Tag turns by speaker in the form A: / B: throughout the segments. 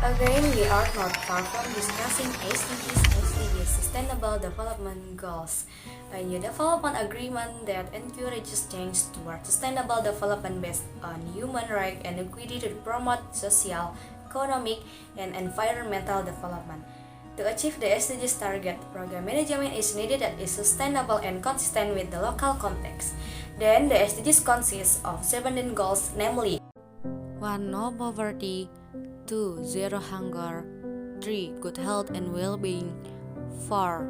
A: Again, we are not far from discussing SDGs, Sustainable Development Goals, a new development agreement that encourages change toward sustainable development based on human rights and equity to promote social, economic, and environmental development. To achieve the SDGs target, program management is needed that is sustainable and consistent with the local context. Then, the SDGs consists of 17 goals, namely 1. No poverty, 2. Zero hunger, 3. Good health and well-being, 4.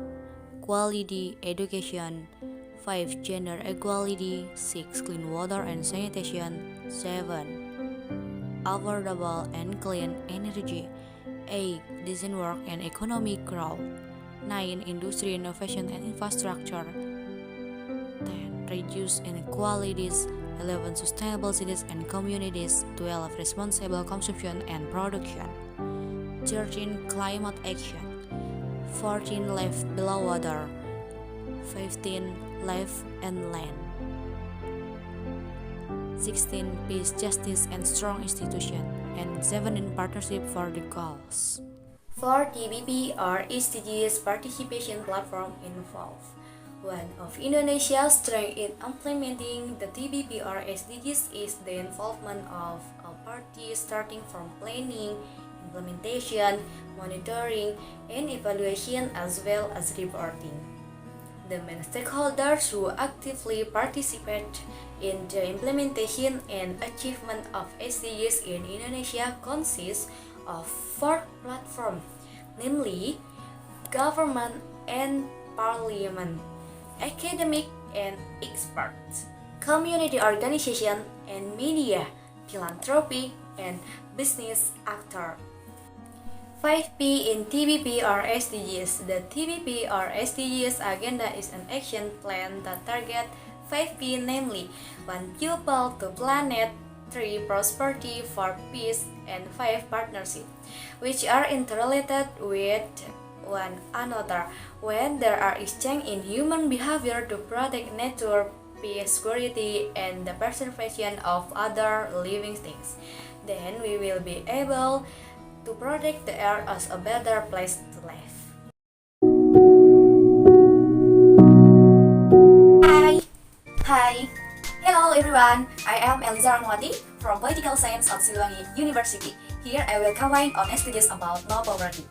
A: Quality education, 5. Gender equality, 6. Clean water and sanitation, 7. Affordable and clean energy, 8. Decent work and economic growth, 9. Industry innovation and infrastructure, 10. Reduce inequalities, 11. Sustainable cities and communities, 12. Responsible consumption and production, 13. Climate action, 14. Life below water, 15. Life and land, 16. Peace, justice, and strong institution, and 17. Partnership for the goals. For TBP or SDGs participation platform involved. One of Indonesia's strengths in implementing the TBP or SDGs is the involvement of all parties starting from planning, implementation, monitoring, and evaluation as well as reporting. The main stakeholders who actively participate in the implementation and achievement of SDGs in Indonesia consist of 4 platforms, namely government and parliament, academic and experts, community organization and media, philanthropy, and business actor. 5P in TBP or SDGs. The TBP or SDGs agenda is an action plan that target 5P, namely 1. People, 2. Planet, 3. Prosperity, 4. Peace, and 5. Partnership, which are interrelated with one another when there are exchange in human behavior to protect nature, peace, security, and the preservation of other living things. Then we will be able to protect the earth as a better place to live.
B: Hi! Hello everyone! I am Eliza Rahmawati from Political Science at Siliwangi University. Here I will comment on SDGs about no poverty.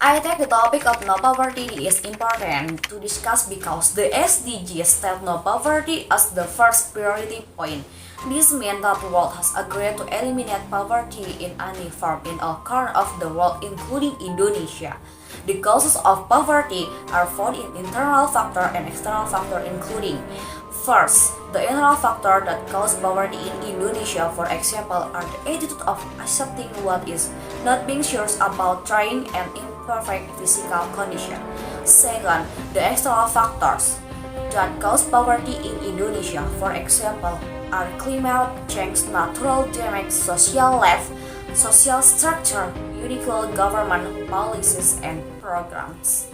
B: I think the topic of no poverty is important to discuss because the SDGs state no poverty as the first priority point. This means that the world has agreed to eliminate poverty in any form in all corners of the world, including Indonesia. The causes of poverty are found in internal factor and external factor, including first, the internal factor that cause poverty in Indonesia, for example, are the attitude of accepting what is not being sure about trying and imperfect physical condition. Second, the external factors that cause poverty in Indonesia, for example, are climate change, natural damage, social life, social structure, unequal government policies and programs.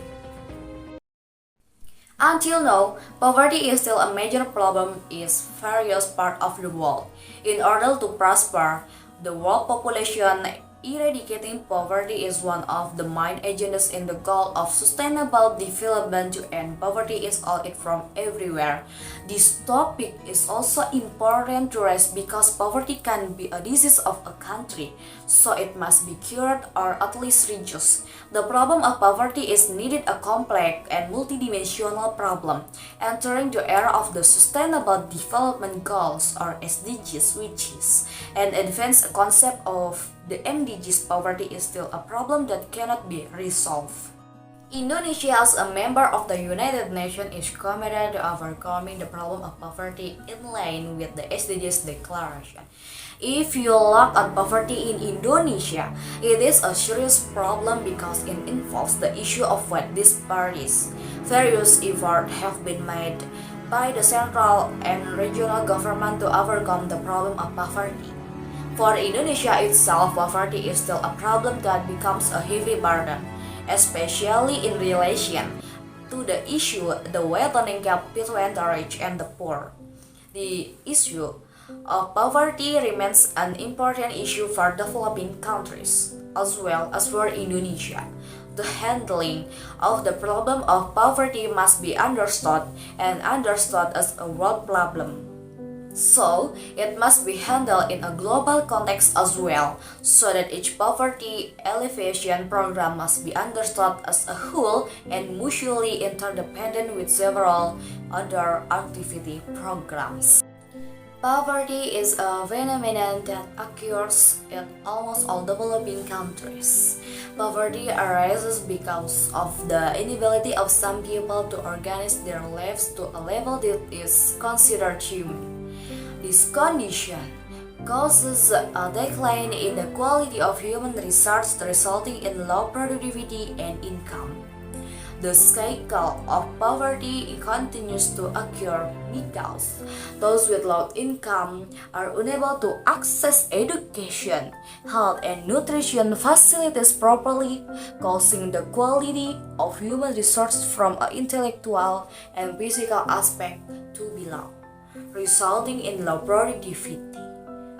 B: Until now, poverty is still a major problem in various parts of the world. In order to prosper, the world population, eradicating poverty is one of the main agendas in the goal of sustainable development to end poverty is all it from everywhere. This topic is also important to raise because poverty can be a disease of a country, so it must be cured or at least reduced. The problem of poverty is needed a complex and multidimensional problem. Entering the era of the Sustainable Development Goals or SDGs, which is an advanced concept of the MDGs, poverty is still a problem that cannot be resolved. Indonesia, as a member of the United Nations, is committed to overcoming the problem of poverty in line with the SDGs declaration. If you look at poverty in Indonesia, it is a serious problem because it involves the issue of wealth disparities. Various efforts have been made by the central and regional government to overcome the problem of poverty. For Indonesia itself, poverty is still a problem that becomes a heavy burden, especially in relation to the issue the widening gap between the rich and the poor. The issue Poverty remains an important issue for developing countries, as well as for Indonesia. The handling of the problem of poverty must be understood and understood as a world problem. So, it must be handled in a global context as well, so that each poverty alleviation program must be understood as a whole and mutually interdependent with several other activity programs. Poverty is a phenomenon that occurs in almost all developing countries. Poverty arises because of the inability of some people to organize their lives to a level that is considered human. This condition causes a decline in the quality of human resources, resulting in low productivity and income. The cycle of poverty continues to occur because those with low income are unable to access education, health, and nutrition facilities properly, causing the quality of human resources from an intellectual and physical aspect to be low, resulting in low productivity.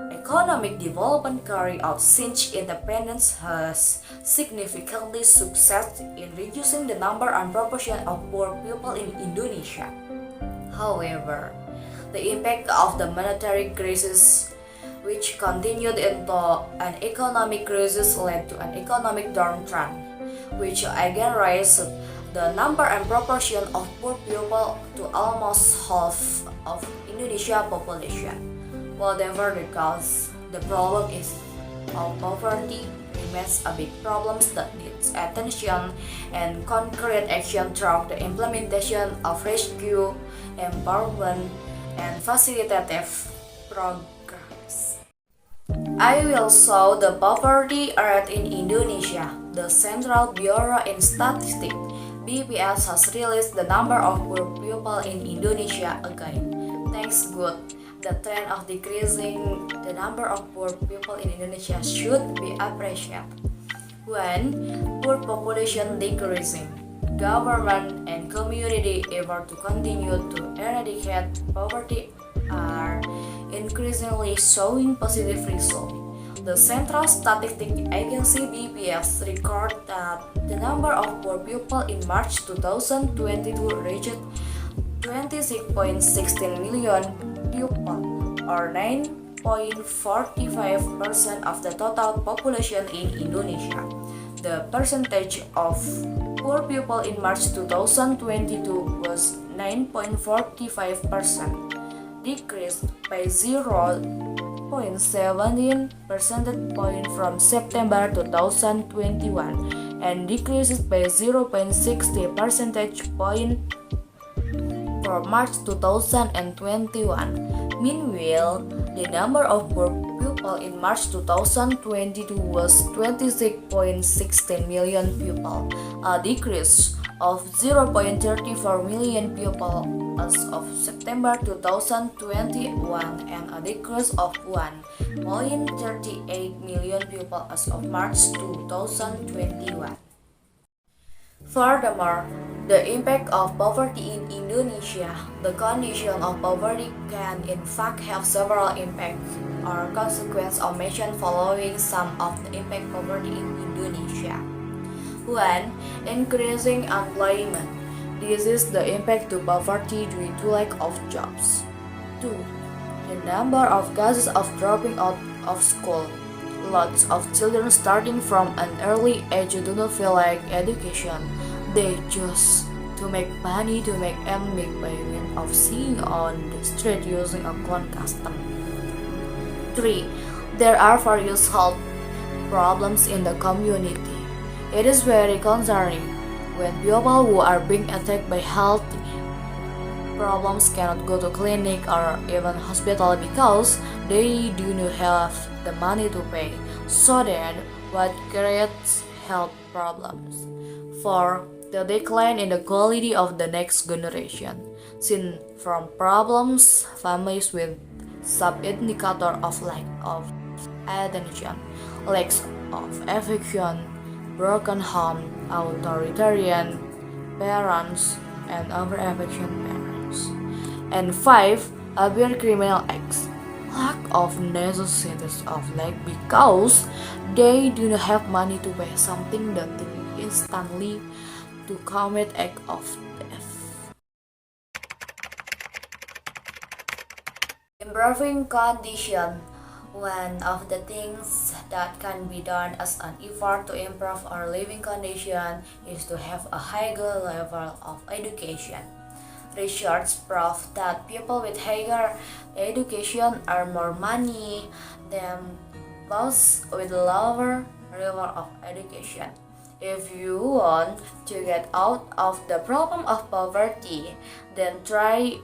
B: Economic development carried out since independence has significantly succeeded in reducing the number and proportion of poor people in Indonesia. However, the impact of the monetary crisis, which continued into an economic crisis, led to an economic downtrend, which again raised the number and proportion of poor people to almost half of Indonesia population. Whatever the cause, the problem is of poverty remains a big problem that needs attention and concrete action through the implementation of rescue, empowerment, and facilitative programs. I will show the poverty rate in Indonesia. The Central Bureau in Statistics (BPS) has released the number of poor people in Indonesia again. Thanks God. The trend of decreasing the number of poor people in Indonesia should be appreciated. When poor population decreasing, government and community effort to continue to eradicate poverty are increasingly showing positive results. The Central Statistics Agency (BPS) recorded that the number of poor people in March 2022 reached 26.16 million people, or 9.45% of the total population in Indonesia. The percentage of poor people in March 2022 was 9.45%, decreased by 0.17 percentage point from September 2021 and decreased by 0.60 percentage point for March 2021. Meanwhile, the number of poor people in March 2022 was 26.16 million people, a decrease of 0.34 million people as of September 2021 and a decrease of 1.38 million people as of March 2021. Furthermore, the impact of poverty in Indonesia. The condition of poverty can in fact have several impacts or consequences are mentioned following some of the impact poverty in Indonesia. 1. Increasing employment. This is the impact to poverty due to lack of jobs. 2. The number of cases of dropping out of school. Lots of children starting from an early age do not feel like education. They choose to make money to make ends meet by means of singing on the street using a clown custom. 3. There are various health problems in the community. It is very concerning when people who are being attacked by health problems cannot go to clinic or even hospital because they do not have the money to pay. So then, what creates health problems? 4. The decline in the quality of the next generation. Seen from problems, families with sub-indicator of lack of attention, lack of affection, broken home, authoritarian parents, and over-affection parents. And 5. Abuse criminal acts. lack of necessities of life because they do not have money to buy something that they need instantly to commit act of death. Improving condition. One of the things that can be done as an effort to improve our living condition is to have a higher level of education. Research proves that people with higher education earn more money than those with lower level of education. If you want to get out of the problem of poverty, then try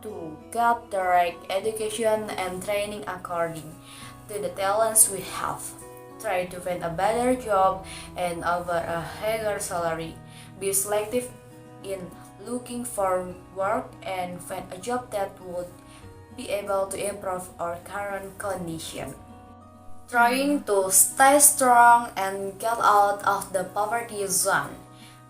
B: to get the right education and training according to the talents we have. Try to find a better job and offer a higher salary. Be selective in looking for work and find a job that would be able to improve our current condition. Trying to stay strong and get out of the poverty zone.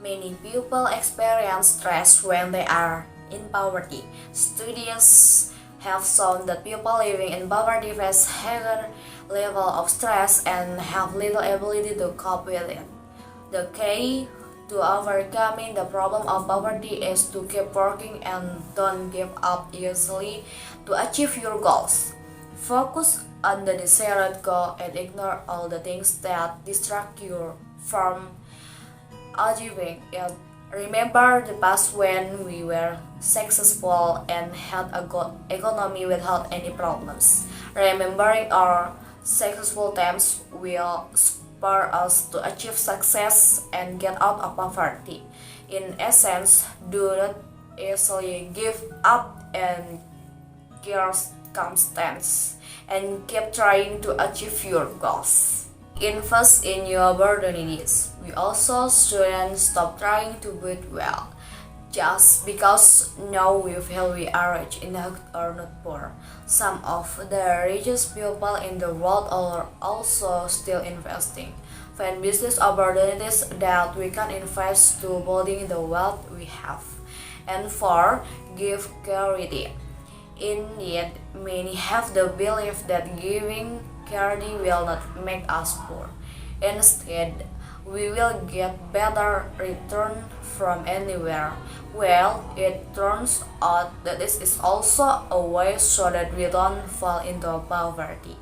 B: Many people experience stress when they are in poverty. Studies have shown that people living in poverty face higher level of stress and have little ability to cope with it. The key to overcoming the problem of poverty is to keep working and don't give up easily to achieve your goals. Focus on the desired goal and ignore all the things that distract you from achieving it. Remember the past when we were successful and had a good economy without any problems. Remembering our successful times will spur us to achieve success and get out of poverty. In essence, do not easily give up and circumstance and keep trying to achieve your goals. Invest in your opportunities. We also shouldn't stop trying to do well. Just because now we feel we are rich enough or not poor. Some of the richest people in the world are also still investing. Find business opportunities that we can invest to building the wealth we have. And 4. Give charity. Indeed, many have the belief that giving charity will not make us poor. Instead, we will get better return from anywhere. Well, it turns out that this is also a way so that we don't fall into poverty.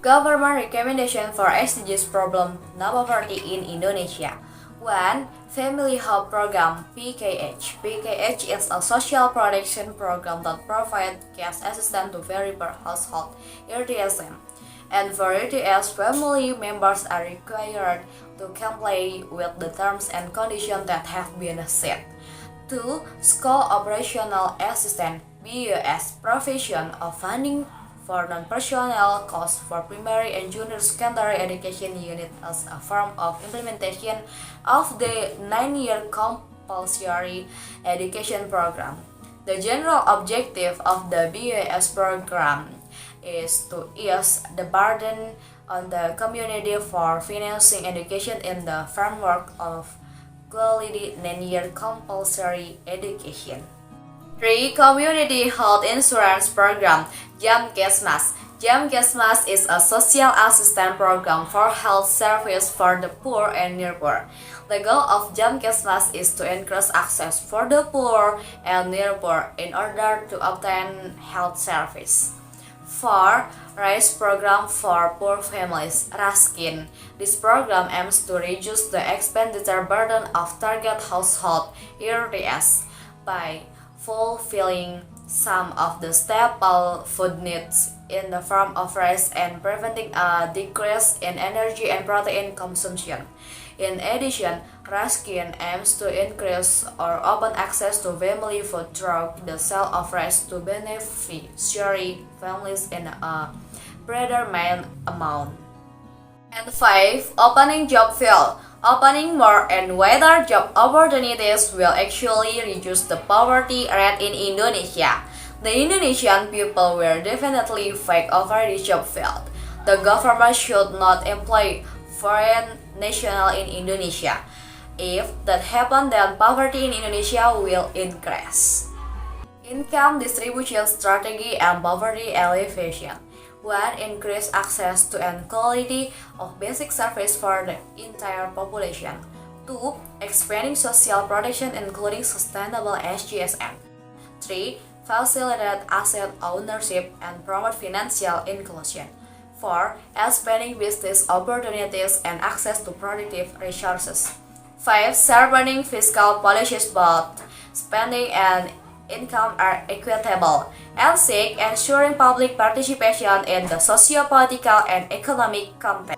B: Government recommendation for SDGs problem no poverty in Indonesia. 1. Family Help Program (PKH). PKH is a social protection program that provides cash assistance to very poor household (RTSM). And for RTS, family members are required to comply with the terms and conditions that have been set. 2. School Operational Assistance (BOS). Provision of funding for non-personnel costs for primary and junior secondary education unit as a form of implementation of the 9-year compulsory education program. The general objective of the BOS program is to ease the burden on the community for financing education in the framework of quality 9-year compulsory education. 3. Community Health Insurance Program (Jamkesmas). Jamkesmas is a social assistance program for health service for the poor and near poor. The goal of Jamkesmas is to increase access for the poor and near poor in order to obtain health service. 4. Rice Program for Poor Families (Raskin). This program aims to reduce the expenditure burden of target household (RTS) by fulfilling some of the staple food needs in the form of rice and preventing a decrease in energy and protein consumption. In addition, Raskin aims to increase or open access to family food through the sale of rice to beneficiary families in a predetermined amount. And 5. Opening job field. Opening more and wider job opportunities will actually reduce the poverty rate in Indonesia. The Indonesian people will definitely fight over the job field. The government should not employ foreign nationals in Indonesia. If that happens, then poverty in Indonesia will increase. Income distribution strategy and poverty alleviation. 1. Increase access to and quality of basic service for the entire population. 2. Expanding social protection including sustainable SGSM. 3. Facilitate asset ownership and promote financial inclusion. 4. Expanding business opportunities and access to productive resources. 5. Sharpening fiscal policies both spending and income are equitable. And 6. Ensuring public participation in the socio-political and economic context.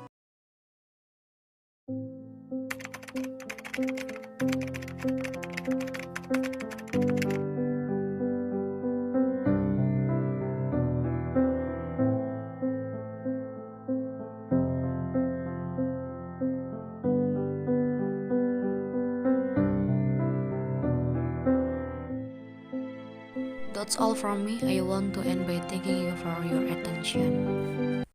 A: That's all from me. I want to end by thanking you for your attention.